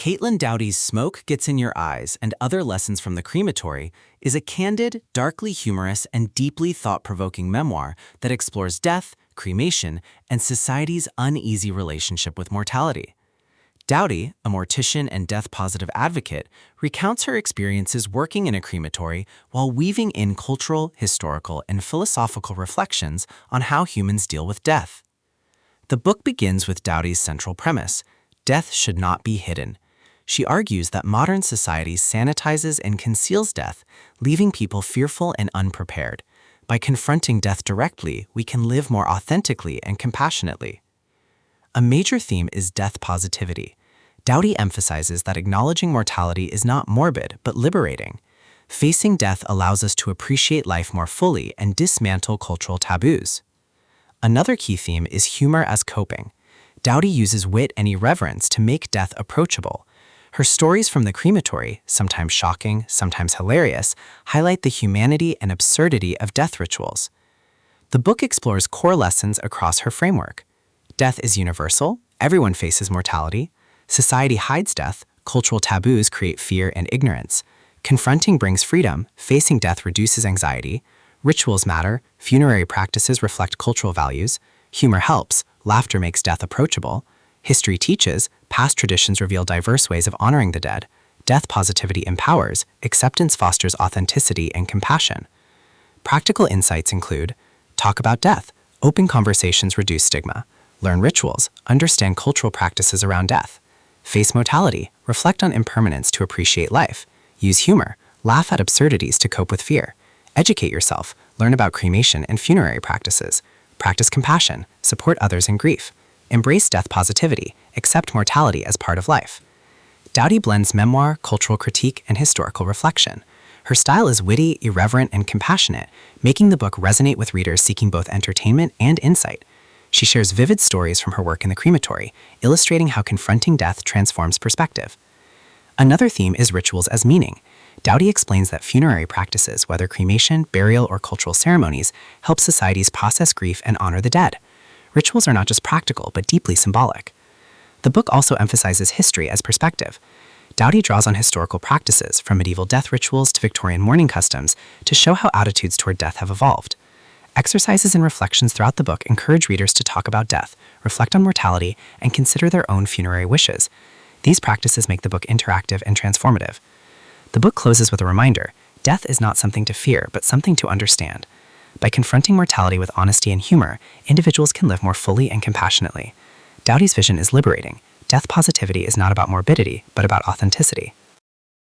Caitlin Doughty's Smoke Gets in Your Eyes and Other Lessons from the Crematory is a candid, darkly humorous, and deeply thought-provoking memoir that explores death, cremation, and society's uneasy relationship with mortality. Doughty, a mortician and death-positive advocate, recounts her experiences working in a crematory while weaving in cultural, historical, and philosophical reflections on how humans deal with death. The book begins with Doughty's central premise: death should not be hidden. She argues that modern society sanitizes and conceals death, leaving people fearful and unprepared. By confronting death directly, we can live more authentically and compassionately. A major theme is death positivity. Doughty emphasizes that acknowledging mortality is not morbid, but liberating. Facing death allows us to appreciate life more fully and dismantle cultural taboos. Another key theme is humor as coping. Doughty uses wit and irreverence to make death approachable. Her stories from the crematory, sometimes shocking, sometimes hilarious, highlight the humanity and absurdity of death rituals. The book explores core lessons across her framework. Death is universal, everyone faces mortality. Society hides death, cultural taboos create fear and ignorance. Confronting brings freedom, facing death reduces anxiety. Rituals matter, funerary practices reflect cultural values. Humor helps, laughter makes death approachable. History teaches, past traditions reveal diverse ways of honoring the dead. Death positivity empowers, acceptance fosters authenticity and compassion. Practical insights include: talk about death, open conversations reduce stigma. Learn rituals, understand cultural practices around death. Face mortality, reflect on impermanence to appreciate life. Use humor, laugh at absurdities to cope with fear. Educate yourself, learn about cremation and funerary practices. Practice compassion, support others in grief. Embrace death positivity, accept mortality as part of life. Doughty blends memoir, cultural critique, and historical reflection. Her style is witty, irreverent, and compassionate, making the book resonate with readers seeking both entertainment and insight. She shares vivid stories from her work in the crematory, illustrating how confronting death transforms perspective. Another theme is rituals as meaning. Doughty explains that funerary practices, whether cremation, burial, or cultural ceremonies, help societies process grief and honor the dead. Rituals are not just practical, but deeply symbolic. The book also emphasizes history as perspective. Doughty draws on historical practices, from medieval death rituals to Victorian mourning customs, to show how attitudes toward death have evolved. Exercises and reflections throughout the book encourage readers to talk about death, reflect on mortality, and consider their own funerary wishes. These practices make the book interactive and transformative. The book closes with a reminder: death is not something to fear, but something to understand. By confronting mortality with honesty and humor, individuals can live more fully and compassionately. Doughty's vision is liberating. Death positivity is not about morbidity, but about authenticity.